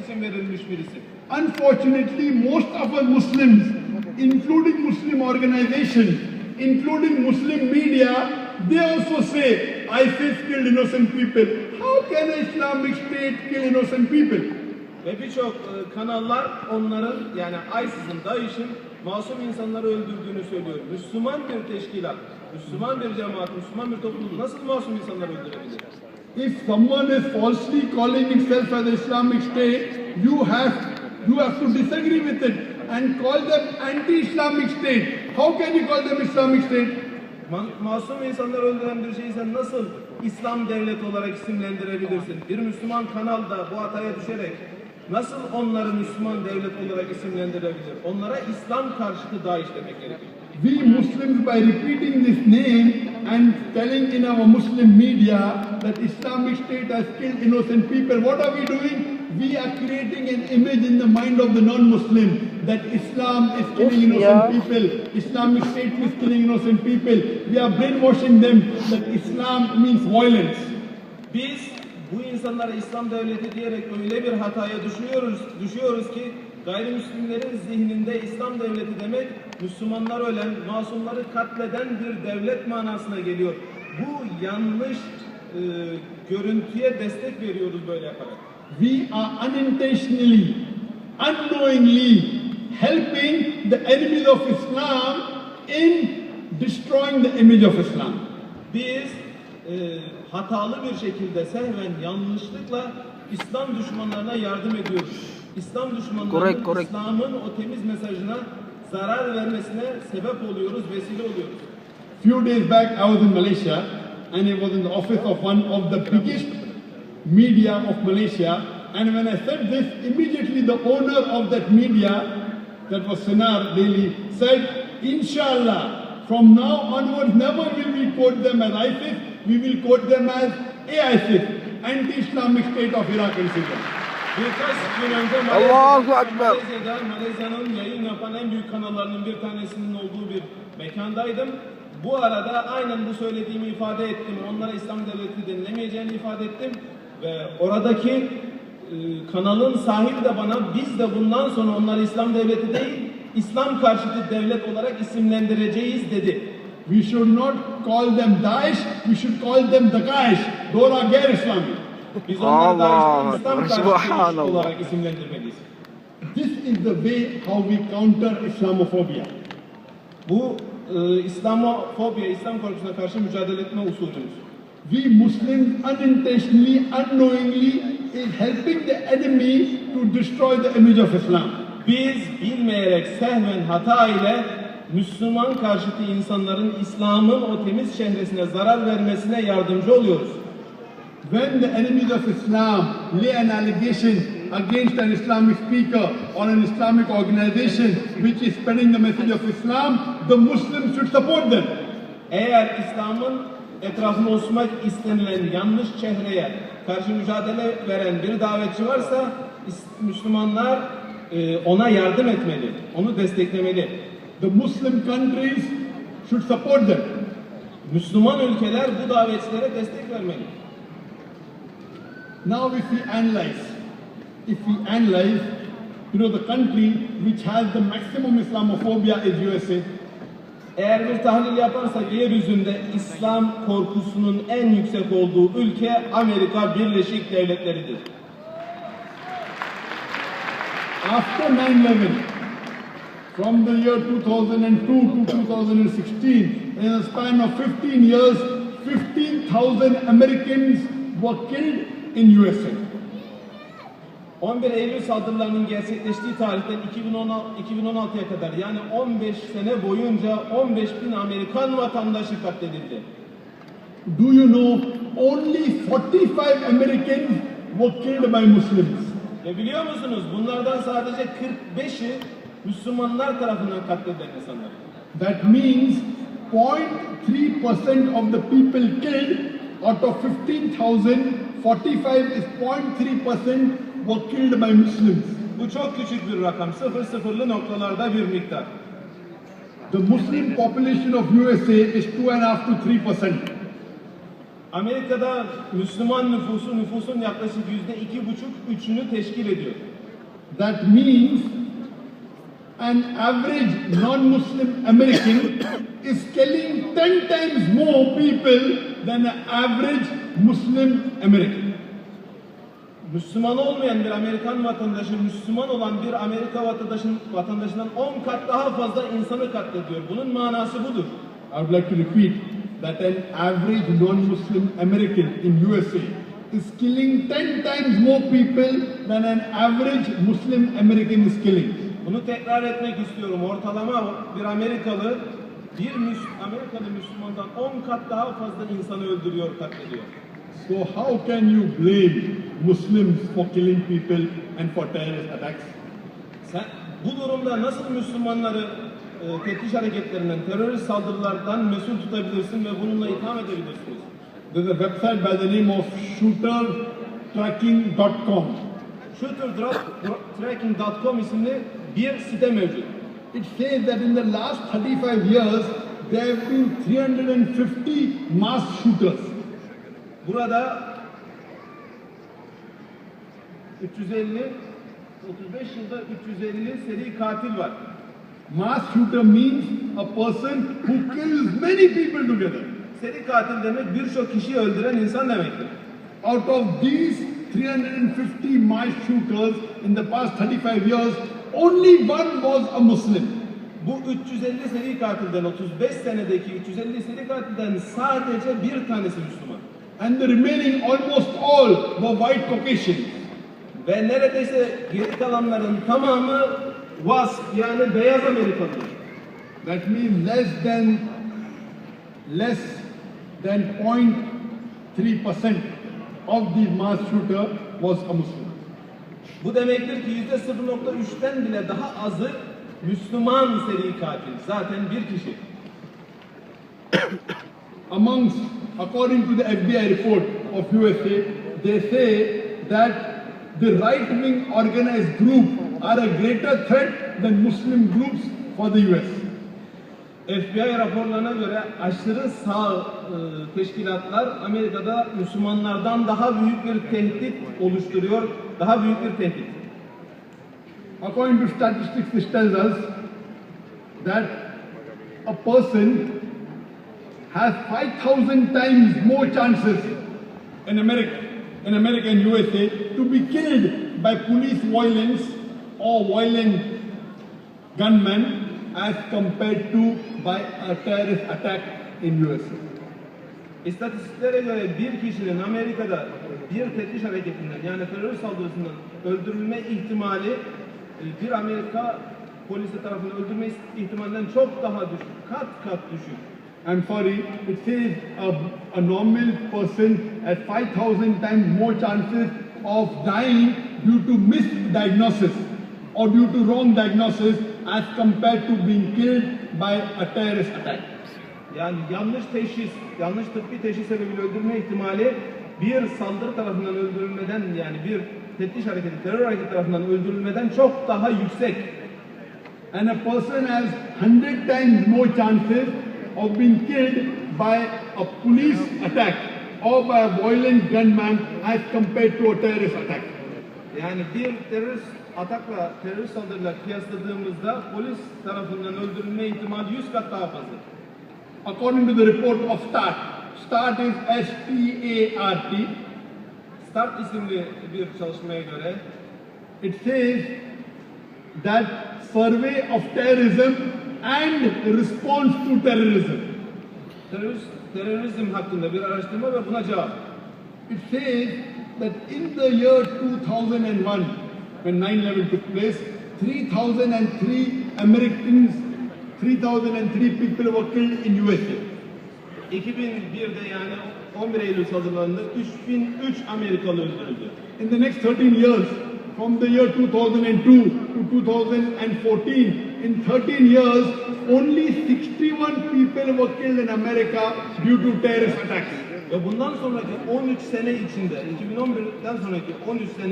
isim verilmiş birisi. Unfortunately, most of us Muslims, including Muslim organizations, including Muslim media, they also say ISIS killed innocent people. How can an Islamic State kill innocent people? Ve birçok kanallar onların, yani ISIS'in, DAEŞ'in masum insanları öldürdüğünü söylüyor. Müslüman bir teşkilat, Müslüman bir cemaat, Müslüman bir topluluk nasıl masum insanları öldürebilir? If someone is falsely calling himself as Islamic State, you have to disagree with it and call them anti-Islamic state. How can you call them Islamic state? Masum insanları öldüren bir şeyi sen nasıl İslam devleti olarak isimlendirebilirsin? Bir Müslüman kanal da bu hataya düşerek nasıl onları Müslüman devlet olarak isimlendirebilir? Onlara İslam karşıtı DAEŞ demek gerekiyor. We Muslims, by repeating this name and telling in our Muslim media that Islamic State has killed innocent people, what are we doing? We are creating an image in the mind of the non-Muslim that Islam is killing innocent people, Islamic State is killing innocent people. We are brainwashing them that Islam means violence. Biz bu insanlara İslam devleti diyerek öyle bir hataya düşüyoruz ki gayrimüslimlerin zihninde İslam devleti demek Müslümanlar ölen, masumları katleden bir devlet manasına geliyor. Bu yanlış görüntüye destek veriyoruz böyle yaparak. We are unintentionally, unknowingly helping the enemies of Islam in destroying the image of Islam. Biz hatalı bir şekilde sehven, yanlışlıkla İslam düşmanlarına yardım ediyoruz. İslam düşmanlarının İslam'ın o temiz mesajına zarar vermesine sebep oluyoruz, vesile oluyoruz. Few days back I was in Malaysia and I was in the office of one of the biggest media of Malaysia, and when I said this, immediately the owner of that media, that was Sinar Daily, said, Inshallah, from now onwards never will we quote them as ISIS, we will quote them as AISIS, Anti-Islamic State of Iraq and Syria. Birkaç gün önce Malezya'nın yayın yapan en büyük kanallarının bir tanesinin olduğu bir mekandaydım. Bu arada aynen bu söylediğimi ifade ettim. Onlara İslam devleti denilemeyeceğini ifade ettim. Ve oradaki kanalın sahibi de bana biz de bundan sonra onları İslam devleti değil, İslam karşıtı devlet olarak isimlendireceğiz dedi. We should not call them DAEŞ, we should call them DAEŞ. Those are gayr Islamic. Biz onları DAEŞ'ten İslam karşıtı olarak isimlendirmeliyiz. This is the way how we counter İslamophobia. Bu İslamofobia, İslam korkusuna karşı mücadele etme usulümüz. We Muslims unintentionally, unknowingly is helping the enemy to destroy the image of Islam. Biz bilmeyerek sehven hata ile Müslüman karşıtı insanların İslam'ın o temiz şehresine zarar vermesine yardımcı oluyoruz. When the enemies of Islam lay an allegation against an Islamic speaker or an Islamic organization which is spreading the message of Islam, the Muslims should support them. Eğer İslam'ın etrafını oluşturmak istenilen yanlış çehreye karşı mücadele veren bir davetçi varsa Müslümanlar ona yardım etmeli, onu desteklemeli. The Muslim countries should support them. Müslüman ülkeler bu davetçilere destek vermeli. Now if we analyze, the country which has the maximum Islamophobia is USA. Eğer bir tahlil yaparsak yeryüzünde İslam korkusunun en yüksek olduğu ülke Amerika Birleşik Devletleri'dir. After 9/11, from the year 2002 to 2016, in a span of 15 years, 15,000 Americans were killed in USA. 11 Eylül saldırılarının gerçekleştiği tarihten 2016'ya kadar yani 15 sene boyunca 15.000 Amerikan vatandaşı katledildi. Do you know only 45 Americans were killed by Muslims? Ve biliyor musunuz bunlardan sadece 45'i Müslümanlar tarafından katledilen insanlar. That means 0.3% of the people killed out of 15,000, 45 is 0.3% were killed by Muslims. Bu çok küçük bir rakam, sıfırlı noktalarda bir miktar. The Muslim population of USA is 2.5 to 3%. Amerika'da Müslüman nüfusun yaklaşık %2,5-3'ünü teşkil ediyor. That means an average non-Muslim American is killing 10 times more people than an average Muslim American. Müslüman olmayan bir Amerikan vatandaşı, Müslüman olan bir Amerika vatandaşından 10 kat daha fazla insanı katlediyor. Bunun manası budur. I would like to repeat that an average non-Muslim American in USA is killing 10 times more people than an average Muslim American is killing. Bunu tekrar etmek istiyorum. Ortalama bir Amerikalı, Amerikalı Müslümandan 10 kat daha fazla insanı öldürüyor, katlediyor. So how can you blame Muslims for killing people and for terrorist attacks? Sen bu durumda nasıl Müslümanları teftiş hareketlerinden, terörist saldırılardan mesul tutabilirsin ve bununla itham edebilirsiniz? There's a website by the name of shootertracking.com. Shootertracking.com isimli bir site mevcut. It says that in the last 35 years there have been 350 mass shooters. Burada 35 yılda 350 seri katil var. Mass shooter means a person who kills many people together. Seri katil demek birçok kişiyi öldüren insan demektir. Out of these 350 mass shooters in the past 35 years, only one was a Muslim. Bu 350 seri katilden, 35 senedeki 350 seri katilden sadece bir tanesi Müslüman. And the remaining almost all were white Caucasians. Ve neredeyse geri kalanların tamamı WASP yani beyaz Amerikalılar. That means less than 0.3% of the mass shooter was a Muslim. Bu demektir ki %0.3'ten bile daha azı Müslüman seri katil. Zaten bir kişi. According to the FBI report of USA, they say that the right-wing organized group are a greater threat than Muslim groups for the US. FBI raporlarına göre aşırı sağ teşkilatlar Amerika'da Müslümanlardan daha büyük bir tehdit oluşturuyor, daha büyük bir tehdit. According to statistics, this tells us that a person has 5,000 times more chances in America and USA to be killed by police violence or violent gunmen as compared to by a terrorist attack in USA. İstatistiklere göre bir kişinin Amerika'da bir teftiş hareketinden yani terör saldırısından öldürülme ihtimali bir Amerika polisi tarafından öldürme ihtimalinden çok daha düşük, kat düşük. I'm sorry, it says a normal person has 5,000 times more chances of dying due to misdiagnosis or due to wrong diagnosis as compared to being killed by a terrorist attack. Yani yanlış tıbbi teşhis sebebiyle öldürme ihtimali bir saldırı tarafından öldürülmeden yani bir teftiş hareketi, terör hareketi tarafından öldürülmeden çok daha yüksek. And a person has 100 times more chances of being killed by a police attack or by a violent gunman as compared to a terrorist attack. Yani bir terörist atakla, terörist saldırıyla kıyasladığımızda polis tarafından öldürülme ihtimali 100 kat daha fazla. According to the report of START is S-T-A-R-T. START isimli bir çalışmaya göre it says that survey of terrorism and response to terrorism. Terörizm hakkında bir araştırma ve buna cevap. It says that in the year 2001, when 9/11 took place, 3,003 people were killed in USA. 2001'de yani 11 Eylül saldırılarında 3003 Amerikalı öldürüldü. In the next 13 years, from the year 2002 to 2014, in 13 years, only 61 people were killed in America due to terrorist attacks. Ve bundan sonraki 13 sene içinde, 2011'den sonraki 13 sene